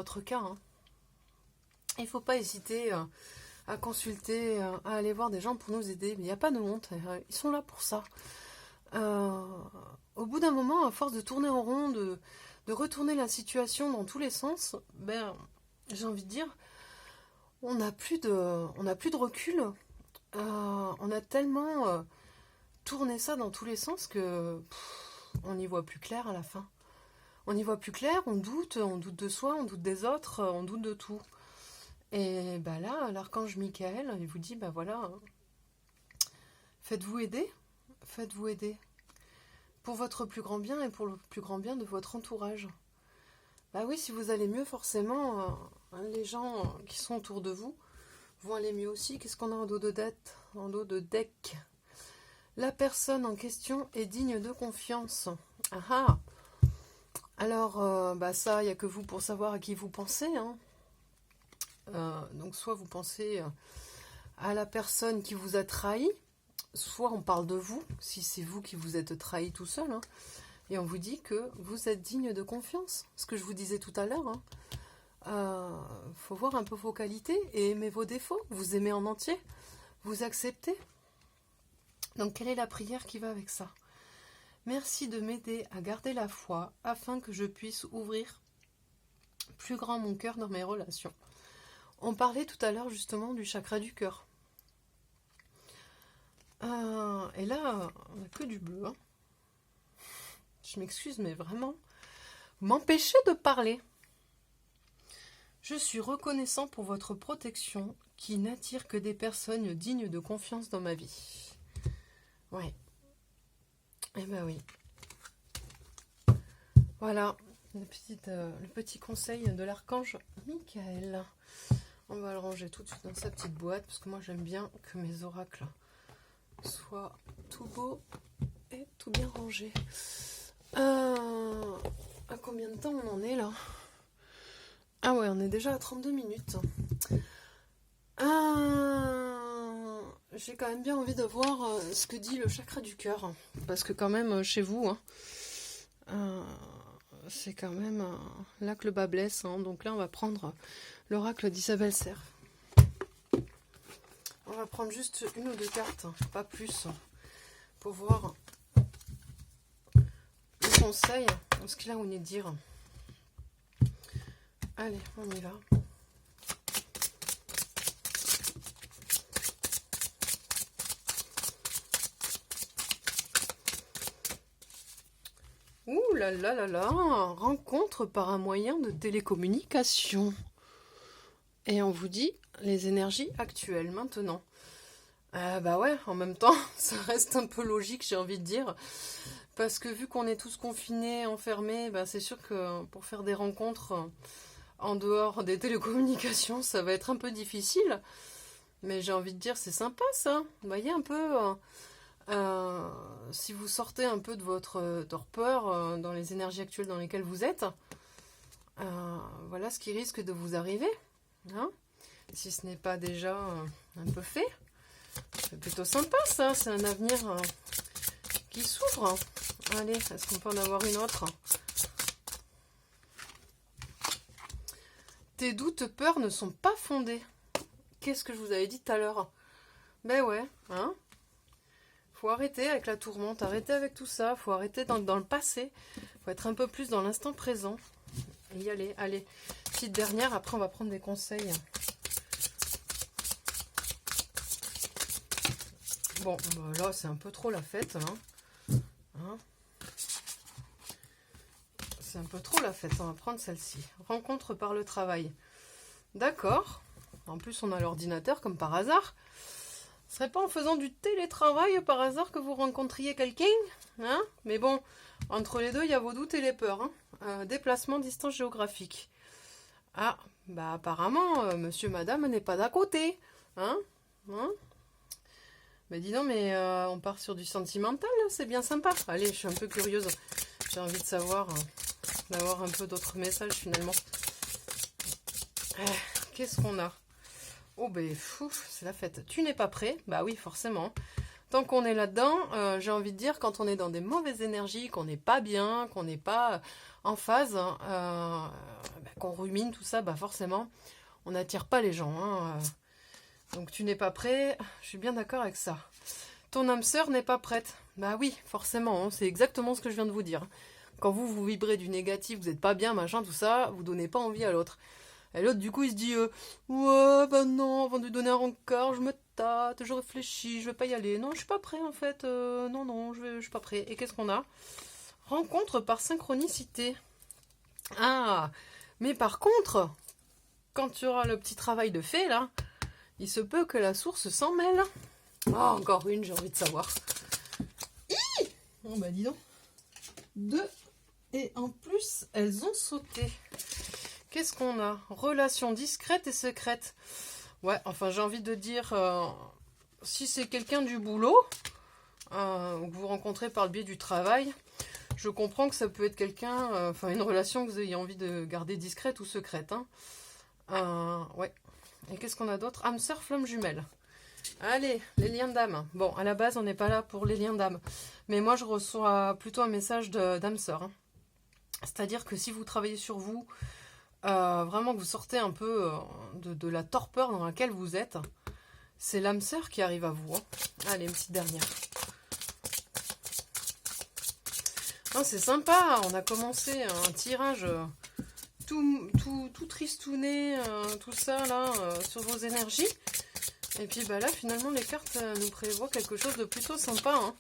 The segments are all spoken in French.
votre cas, hein. Il ne faut pas hésiter à consulter, à aller voir des gens pour nous aider. Mais il n'y a pas de honte, ils sont là pour ça. Au bout d'un moment, à force de tourner en rond, de retourner la situation dans tous les sens, ben, j'ai envie de dire, on n'a plus de recul. On a tellement tourné ça dans tous les sens que on n'y voit plus clair à la fin. On y voit plus clair, on doute de soi, on doute des autres, on doute de tout. Et bah là, l'archange Michael, il vous dit, bah voilà, faites-vous aider, pour votre plus grand bien et pour le plus grand bien de votre entourage. Bah oui, si vous allez mieux, forcément, les gens qui sont autour de vous vont aller mieux aussi. Qu'est-ce qu'on a en dos de deck? La personne en question est digne de confiance. Ah ah. Alors, bah ça, il n'y a que vous pour savoir à qui vous pensez, hein. Donc soit vous pensez à la personne qui vous a trahi, soit on parle de vous, si c'est vous qui vous êtes trahi tout seul, hein, et on vous dit que vous êtes digne de confiance. Ce que je vous disais tout à l'heure, hein. Faut voir un peu vos qualités et aimer vos défauts, vous aimez en entier, vous acceptez. Donc quelle est la prière qui va avec ça? Merci de m'aider à garder la foi afin que je puisse ouvrir plus grand mon cœur dans mes relations. On parlait tout à l'heure justement du chakra du cœur. Et là, on n'a que du bleu, hein. Je m'excuse, mais vraiment, vous m'empêchez de parler. Je suis reconnaissant pour votre protection qui n'attire que des personnes dignes de confiance dans ma vie. Ouais. Eh ben oui. Voilà, le petit conseil de l'archange Michael. On va le ranger tout de suite dans sa petite boîte, parce que moi j'aime bien que mes oracles soient tout beaux et tout bien rangés. À combien de temps on en est là? Ah ouais, on est déjà à 32 minutes. J'ai quand même bien envie de voir ce que dit le chakra du cœur. Parce que quand même, chez vous, hein, c'est quand même là que le bas blesse, hein. Donc là, on va prendre l'oracle d'Isabelle Serre. On va prendre juste une ou deux cartes, pas plus, pour voir le conseil, ce qu'il a envie de dire. Allez, on y va. Ouh là là là là, rencontre par un moyen de télécommunication. Et on vous dit les énergies actuelles maintenant. Bah ouais, en même temps, ça reste un peu logique, j'ai envie de dire. Parce que vu qu'on est tous confinés, enfermés, bah c'est sûr que pour faire des rencontres en dehors des télécommunications, ça va être un peu difficile. Mais j'ai envie de dire, c'est sympa ça. Vous voyez un peu, si vous sortez un peu de votre torpeur dans les énergies actuelles dans lesquelles vous êtes, voilà ce qui risque de vous arriver, hein, si ce n'est pas déjà un peu fait. C'est plutôt sympa ça, c'est un avenir qui s'ouvre. Allez, est-ce qu'on peut en avoir une autre? Tes doutes, peurs ne sont pas fondés. Qu'est-ce que je vous avais dit tout à l'heure? Ben ouais, hein. Faut arrêter avec la tourmente, arrêter avec tout ça, faut arrêter dans le passé, faut être un peu plus dans l'instant présent. Et y aller, allez. Petite dernière, après on va prendre des conseils. Bon, bah là c'est un peu trop la fête, hein. C'est un peu trop la fête, on va prendre celle-ci. Rencontre par le travail. D'accord. En plus on a l'ordinateur comme par hasard. Ce serait pas en faisant du télétravail par hasard que vous rencontriez quelqu'un, hein? Mais bon, entre les deux, il y a vos doutes et les peurs, hein. Déplacement, distance géographique. Ah, bah apparemment, monsieur, madame n'est pas d'à côté, hein? Mais dis donc, mais on part sur du sentimental, c'est bien sympa. Allez, je suis un peu curieuse. J'ai envie de savoir, d'avoir un peu d'autres messages finalement. Qu'est-ce qu'on a? Oh ben, c'est la fête. Tu n'es pas prêt? Bah oui, forcément. Tant qu'on est là-dedans, j'ai envie de dire, quand on est dans des mauvaises énergies, qu'on n'est pas bien, qu'on n'est pas en phase, qu'on rumine, tout ça, bah forcément, on n'attire pas les gens. Hein. Donc tu n'es pas prêt, je suis bien d'accord avec ça. Ton âme sœur n'est pas prête. Bah oui, forcément, hein, c'est exactement ce que je viens de vous dire. Quand vous vibrez du négatif, vous n'êtes pas bien, machin, tout ça, vous donnez pas envie à l'autre. Et l'autre, du coup, il se dit ouais, bah non, avant de lui donner un rencard, je me tâte, je réfléchis, je vais pas y aller. Non, je suis pas prêt en fait. Non, je suis pas prêt. Et qu'est-ce qu'on a? Rencontre par synchronicité. Ah, mais par contre, quand tu auras le petit travail de fait là, il se peut que la source s'en mêle. Ah, encore une, j'ai envie de savoir. Bon bah dis donc. 2. Et en plus, elles ont sauté. Qu'est-ce qu'on a? Relation discrète et secrète. Ouais, enfin j'ai envie de dire, si c'est quelqu'un du boulot, que vous rencontrez par le biais du travail, je comprends que ça peut être quelqu'un, une relation que vous ayez envie de garder discrète ou secrète. Hein. Ouais. Et qu'est-ce qu'on a d'autre? Âme sœur, flamme jumelle. Allez, les liens d'âme. Bon, à la base, on n'est pas là pour les liens d'âme. Mais moi, je reçois plutôt un message d'âme sœur. Hein. C'est-à-dire que si vous travaillez sur vous, vraiment que vous sortez un peu de la torpeur dans laquelle vous êtes, c'est l'âme sœur qui arrive à vous. Hein. Allez, une petite dernière. Oh, c'est sympa, on a commencé un tirage tout tristouné, tout ça là, sur vos énergies. Et puis bah là, finalement, les cartes nous prévoient quelque chose de plutôt sympa. Hein.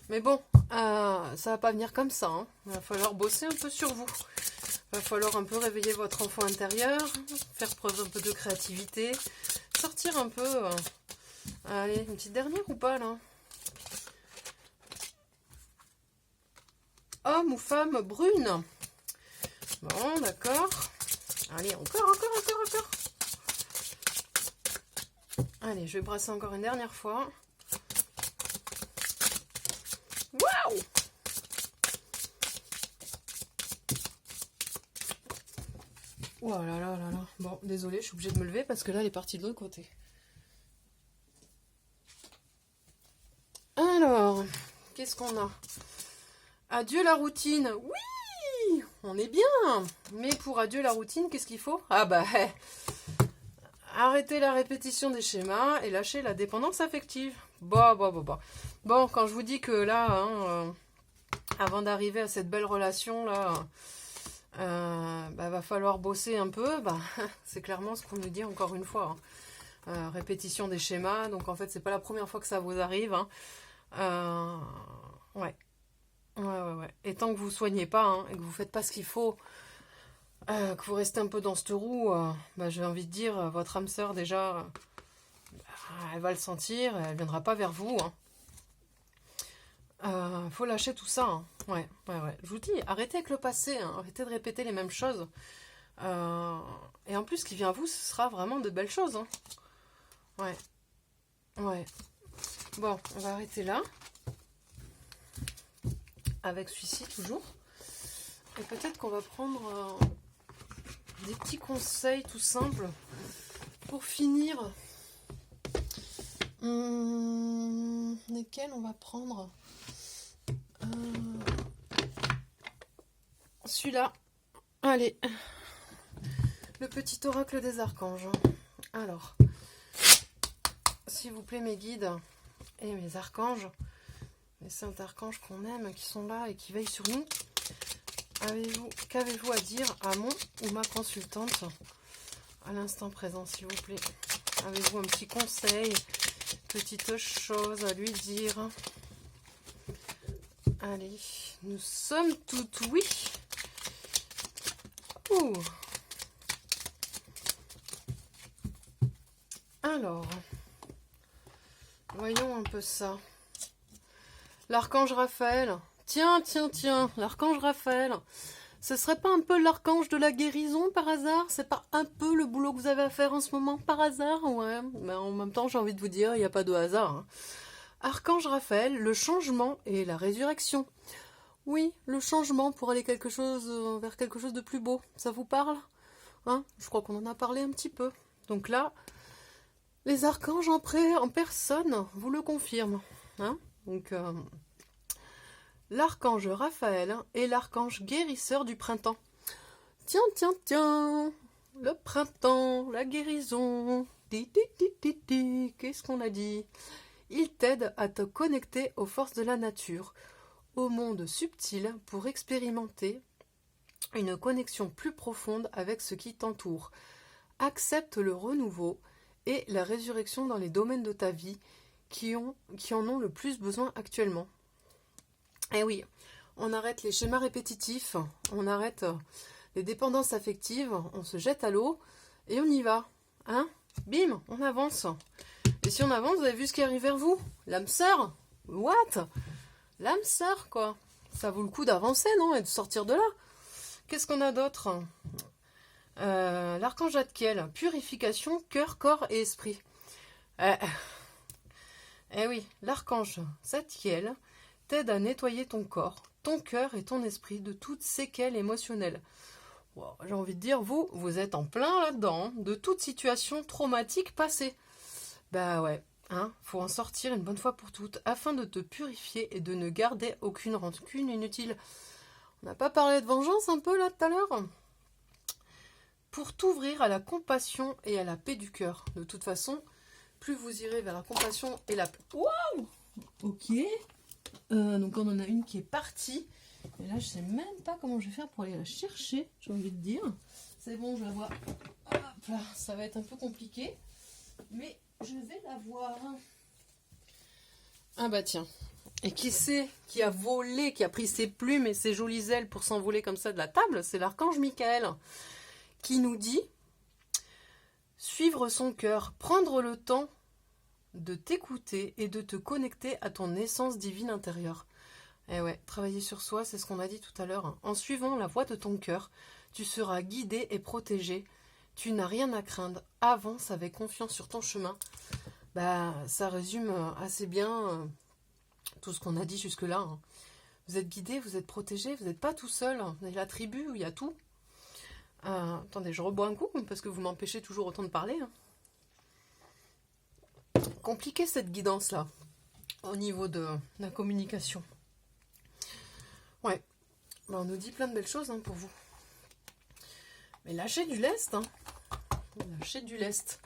Mais bon, ça va pas venir comme ça. Hein. Il va falloir bosser un peu sur vous. Il va falloir un peu réveiller votre enfant intérieur, faire preuve un peu de créativité, sortir un peu. Allez, une petite dernière ou pas là? Homme ou femme brune? Bon, d'accord. Allez, encore. Allez, je vais brasser encore une dernière fois. Waouh! Oh là là là là. Bon, désolé, je suis obligée de me lever parce que là, elle est partie de l'autre côté. Alors, qu'est-ce qu'on a? Adieu la routine. Oui, on est bien. Mais pour adieu la routine, qu'est-ce qu'il faut? Ah bah, arrêter la répétition des schémas et lâcher la dépendance affective. Bon, quand je vous dis que là, hein, avant d'arriver à cette belle relation là, va falloir bosser un peu. Bah, c'est clairement ce qu'on nous dit encore une fois. Hein. Répétition des schémas. Donc en fait, c'est pas la première fois que ça vous arrive. Hein. Ouais. Et tant que vous ne soignez pas hein, et que vous ne faites pas ce qu'il faut, que vous restez un peu dans cette roue, j'ai envie de dire, votre âme sœur déjà, elle va le sentir, elle ne viendra pas vers vous. Faut lâcher tout ça. Hein. Ouais. Je vous dis, arrêtez avec le passé, hein, arrêtez de répéter les mêmes choses. Et en plus, ce qui vient à vous, ce sera vraiment de belles choses. Hein. Ouais. Bon, on va arrêter là. Avec celui-ci toujours. Et peut-être qu'on va prendre des petits conseils tout simples pour finir. Lesquels on va prendre? Celui-là. Allez. Le petit oracle des archanges. Alors, s'il vous plaît mes guides et mes archanges, les saints archanges qu'on aime, qui sont là et qui veillent sur nous, qu'avez-vous à dire à mon ou ma consultante à l'instant présent, s'il vous plaît? Avez-vous un petit conseil, petite chose à lui dire? Allez, nous sommes toutes oui. Ouh. Alors, voyons un peu ça. L'archange Raphaël. Tiens, l'archange Raphaël. Ce serait pas un peu l'archange de la guérison par hasard? C'est pas un peu le boulot que vous avez à faire en ce moment par hasard? Ouais, mais en même temps, j'ai envie de vous dire, il n'y a pas de hasard. Hein. Archange Raphaël, le changement et la résurrection. Oui, le changement pour aller vers quelque chose de plus beau. Ça vous parle? Hein? Je crois qu'on en a parlé un petit peu. Donc là, les archanges en personne vous le confirment. Hein. Donc, l'archange Raphaël est l'archange guérisseur du printemps. Tiens, tiens, tiens, le printemps, la guérison. Qu'est-ce qu'on a dit? Il t'aide à te connecter aux forces de la nature, au monde subtil pour expérimenter une connexion plus profonde avec ce qui t'entoure. Accepte le renouveau et la résurrection dans les domaines de ta vie qui en ont le plus besoin actuellement. Eh oui, on arrête les schémas répétitifs, on arrête les dépendances affectives, on se jette à l'eau et on y va. Hein? Bim, on avance. Et si on avance, vous avez vu ce qui arrive vers vous? L'âme sœur? What? L'âme sœur, quoi. Ça vaut le coup d'avancer, non? Et de sortir de là. Qu'est-ce qu'on a d'autre? L'archange Zadkiel, purification, cœur, corps et esprit. Eh oui, l'archange Zadkiel t'aide à nettoyer ton corps, ton cœur et ton esprit de toutes séquelles émotionnelles. Wow, j'ai envie de dire, vous êtes en plein là-dedans, de toute situation traumatique passée. Bah ouais, hein, faut en sortir une bonne fois pour toutes, afin de te purifier et de ne garder aucune rancune inutile. On n'a pas parlé de vengeance un peu là tout à l'heure? Pour t'ouvrir à la compassion et à la paix du cœur. De toute façon, plus vous irez vers la compassion et la paix. Waouh! Ok. Donc on en a une qui est partie. Et là, je sais même pas comment je vais faire pour aller la chercher, j'ai envie de dire. C'est bon, je la vois. Hop là, ça va être un peu compliqué. Mais je vais la voir. Ah bah tiens. Et qui c'est qui a volé, qui a pris ses plumes et ses jolies ailes pour s'envoler comme ça de la table? C'est l'archange Michael qui nous dit suivre son cœur, prendre le temps de t'écouter et de te connecter à ton essence divine intérieure. Eh ouais, travailler sur soi, c'est ce qu'on a dit tout à l'heure. En suivant la voie de ton cœur, tu seras guidé et protégé. Tu n'as rien à craindre. Avance avec confiance sur ton chemin. Bah, ça résume assez bien tout ce qu'on a dit jusque-là. Hein. Vous êtes guidé, vous êtes protégé, vous n'êtes pas tout seul. Vous avez la tribu où il y a tout. Attendez, je rebois un coup parce que vous m'empêchez toujours autant de parler. Hein. Compliqué cette guidance-là au niveau de la communication. Ouais, ben, on nous dit plein de belles choses hein, pour vous. Mais lâchez du lest. Hein. Lâchez du lest.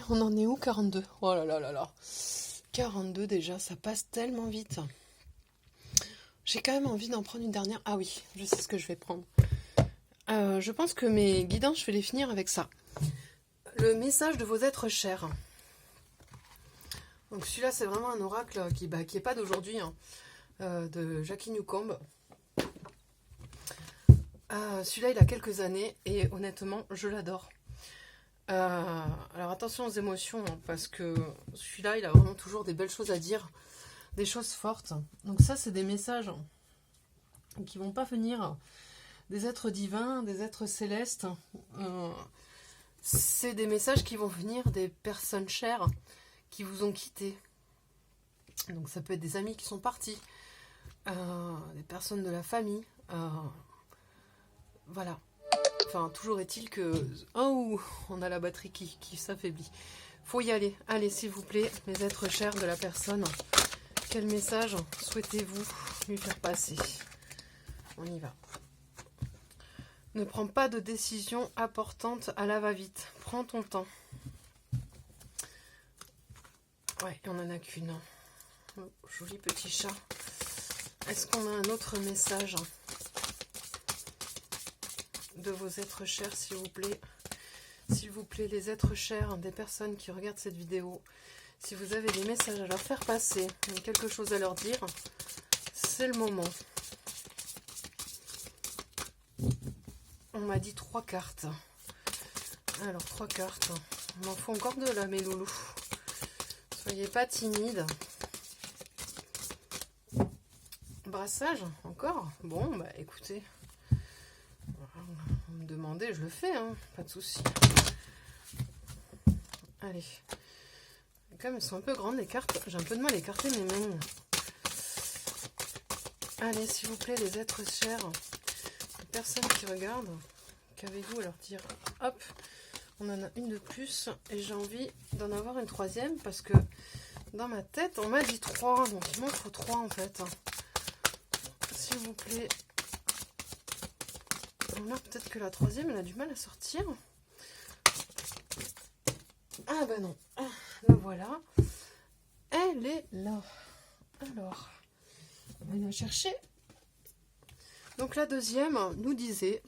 On en est où 42? Oh là là là là. 42 déjà, ça passe tellement vite. J'ai quand même envie d'en prendre une dernière. Ah oui, je sais ce que je vais prendre. Je pense que mes guidances, je vais les finir avec ça. Le message de vos êtres chers. Donc celui-là, c'est vraiment un oracle qui est pas d'aujourd'hui, hein, de Jackie Newcomb. Celui-là, il a quelques années et honnêtement, je l'adore. Alors attention aux émotions, hein, parce que celui-là, il a vraiment toujours des belles choses à dire, des choses fortes. Donc ça, c'est des messages qui vont pas venir des êtres divins, des êtres célestes. C'est des messages qui vont venir des personnes chères qui vous ont quitté. Donc ça peut être des amis qui sont partis, des personnes de la famille. Voilà. Enfin, toujours est-il que... Oh, on a la batterie qui s'affaiblit. Faut y aller. Allez, s'il vous plaît, mes êtres chers de la personne. Quel message souhaitez-vous lui faire passer? On y va. Ne prends pas de décision importante à la va-vite. Prends ton temps. Ouais, on en a qu'une. Oh, joli petit chat. Est-ce qu'on a un autre message de vos êtres chers, s'il vous plaît? S'il vous plaît, les êtres chers des personnes qui regardent cette vidéo, si vous avez des messages à leur faire passer, quelque chose à leur dire, c'est le moment. On m'a dit 3 cartes. Alors, 3 cartes. Il m'en faut encore 2 là, mes loulous. Soyez pas timides. Brassage, encore? Bon, bah écoutez. Vous me demandez, je le fais, hein, pas de souci. Allez. Comme elles sont un peu grandes, les cartes, j'ai un peu de mal à écarter mes mains. Allez, s'il vous plaît, les êtres chers, les personnes qui regardent, qu'avez-vous à leur dire? Hop, on en a une de plus et j'ai envie d'en avoir une troisième parce que Dans ma tête, on m'a dit 3, donc il m'en faut 3 en fait. S'il vous plaît. Là, peut-être que la troisième, elle a du mal à sortir. Ah bah non. La voilà. Elle est là. Alors, on va la chercher. Donc la deuxième nous disait: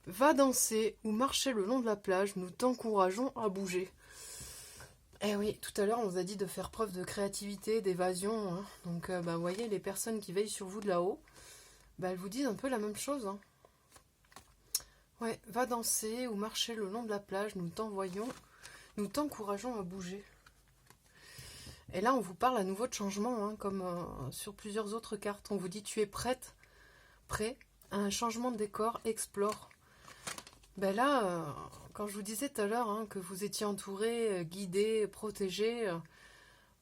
va danser ou marcher le long de la plage, nous t'encourageons à bouger. Eh oui, tout à l'heure on vous a dit de faire preuve de créativité, d'évasion, hein. Donc vous voyez, les personnes qui veillent sur vous de là-haut, elles vous disent un peu la même chose, hein. Ouais, va danser ou marcher le long de la plage, nous t'encourageons à bouger. Et là on vous parle à nouveau de changement, hein, comme sur plusieurs autres cartes. On vous dit: tu es prêt à un changement de décor, explore. Là, quand je vous disais tout à l'heure, hein, que vous étiez entouré, guidé, protégé,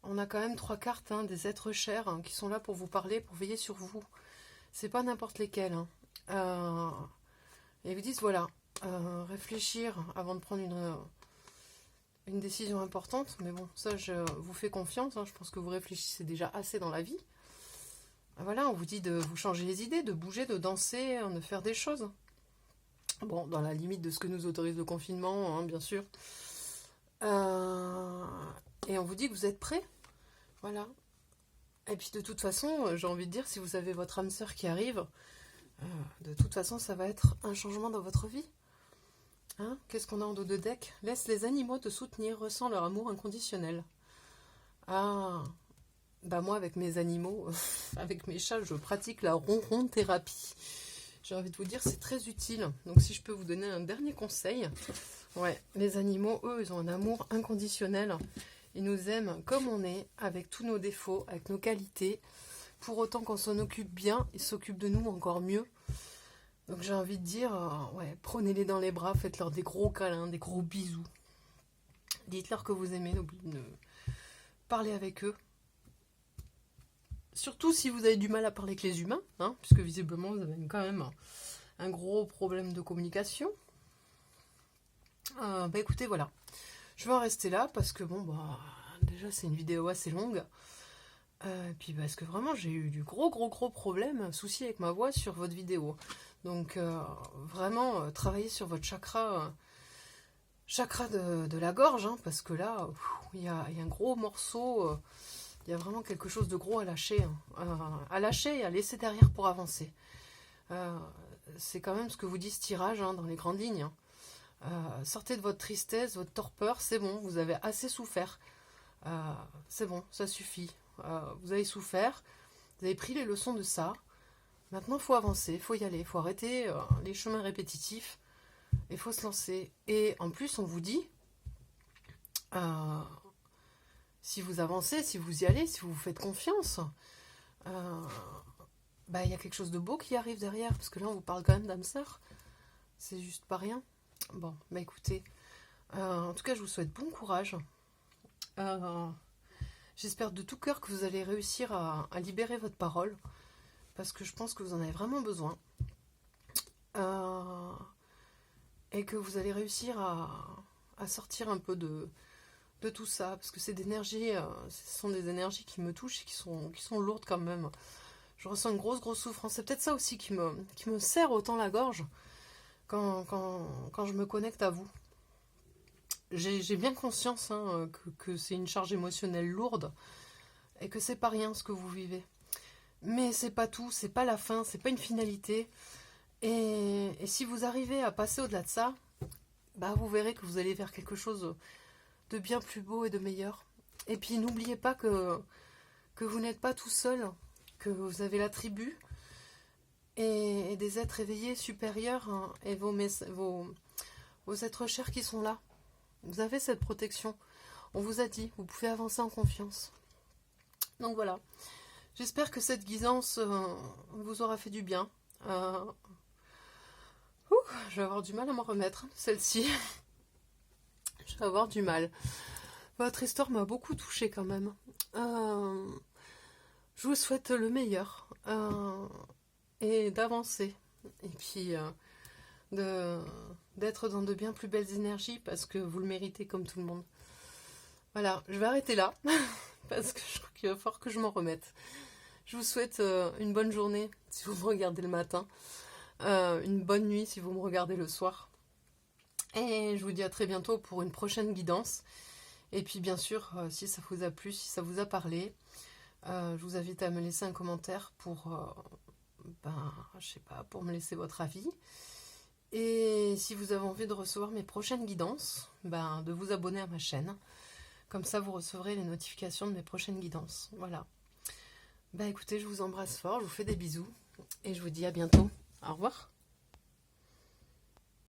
on a quand même 3 cartes, hein, des êtres chers, hein, qui sont là pour vous parler, pour veiller sur vous. C'est pas n'importe lesquels, hein. Et ils vous disent, voilà, réfléchir avant de prendre une décision importante. Mais bon, ça, je vous fais confiance, hein, je pense que vous réfléchissez déjà assez dans la vie. Voilà, on vous dit de vous changer les idées, de bouger, de danser, de faire des choses. Bon, dans la limite de ce que nous autorise le confinement, hein, bien sûr. Et on vous dit que vous êtes prêts. Voilà. Et puis de toute façon, j'ai envie de dire, si vous avez votre âme sœur qui arrive, de toute façon, ça va être un changement dans votre vie. Hein? Qu'est-ce qu'on a en dos de deck? Laisse les animaux te soutenir, ressens leur amour inconditionnel. Ah, moi avec mes animaux, avec mes chats, je pratique la ronron thérapie. J'ai envie de vous dire, c'est très utile. Donc si je peux vous donner un dernier conseil, ouais, les animaux, eux, ils ont un amour inconditionnel. Ils nous aiment comme on est, avec tous nos défauts, avec nos qualités. Pour autant qu'on s'en occupe bien, ils s'occupent de nous encore mieux. Donc j'ai envie de dire, ouais, prenez-les dans les bras, faites-leur des gros câlins, des gros bisous. Dites-leur que vous aimez, parlez avec eux. Surtout si vous avez du mal à parler avec les humains, hein, puisque visiblement vous avez quand même un gros problème de communication. Écoutez, voilà. Je vais en rester là parce que déjà c'est une vidéo assez longue. Puis parce que vraiment j'ai eu du gros problème, souci avec ma voix sur votre vidéo. Donc vraiment travaillez sur votre chakra de la gorge, hein, parce que là il y a un gros morceau. Il y a vraiment quelque chose de gros à lâcher, hein, à lâcher et à laisser derrière pour avancer. C'est quand même ce que vous dit ce tirage, hein, dans les grandes lignes. Sortez de votre tristesse, votre torpeur, c'est bon, vous avez assez souffert. C'est bon, ça suffit. Vous avez souffert, vous avez pris les leçons de ça. Maintenant, il faut avancer, il faut y aller, il faut arrêter les chemins répétitifs. Il faut se lancer. Et en plus, on vous dit... si vous avancez, si vous y allez, si vous vous faites confiance, il y a quelque chose de beau qui arrive derrière, parce que là on vous parle quand même d'âme sœur, c'est juste pas rien. Bon, écoutez, en tout cas je vous souhaite bon courage. J'espère de tout cœur que vous allez réussir à libérer votre parole, parce que je pense que vous en avez vraiment besoin. Et que vous allez réussir à sortir un peu de tout ça, parce que c'est d'énergie, ce sont des énergies qui me touchent et qui sont lourdes quand même. Je ressens une grosse souffrance. C'est peut-être ça aussi qui me serre autant la gorge quand je me connecte à vous. J'ai bien conscience, hein, que c'est une charge émotionnelle lourde et que c'est pas rien ce que vous vivez. Mais c'est pas tout, c'est pas la fin, c'est pas une finalité. Et si vous arrivez à passer au-delà de ça, vous verrez que vous allez vers quelque chose de bien plus beau et de meilleur. Et puis n'oubliez pas que vous n'êtes pas tout seul, que vous avez la tribu et des êtres éveillés supérieurs, hein, et vos êtres chers qui sont là. Vous avez cette protection. On vous a dit, vous pouvez avancer en confiance. Donc voilà. J'espère que cette guidance vous aura fait du bien. Je vais avoir du mal à m'en remettre, celle-ci. Je vais avoir du mal. Votre histoire m'a beaucoup touchée quand même. Je vous souhaite le meilleur. Et d'avancer. Et puis d'être dans de bien plus belles énergies parce que vous le méritez comme tout le monde. Voilà, je vais arrêter là. parce que je crois qu'il va falloir que je m'en remette. Je vous souhaite une bonne journée si vous me regardez le matin, une bonne nuit si vous me regardez le soir. Et je vous dis à très bientôt pour une prochaine guidance. Et puis bien sûr, si ça vous a plu, si ça vous a parlé, je vous invite à me laisser un commentaire pour, je sais pas, pour me laisser votre avis. Et si vous avez envie de recevoir mes prochaines guidances, de vous abonner à ma chaîne. Comme ça, vous recevrez les notifications de mes prochaines guidances. Voilà. Écoutez, je vous embrasse fort, je vous fais des bisous et je vous dis à bientôt. Au revoir.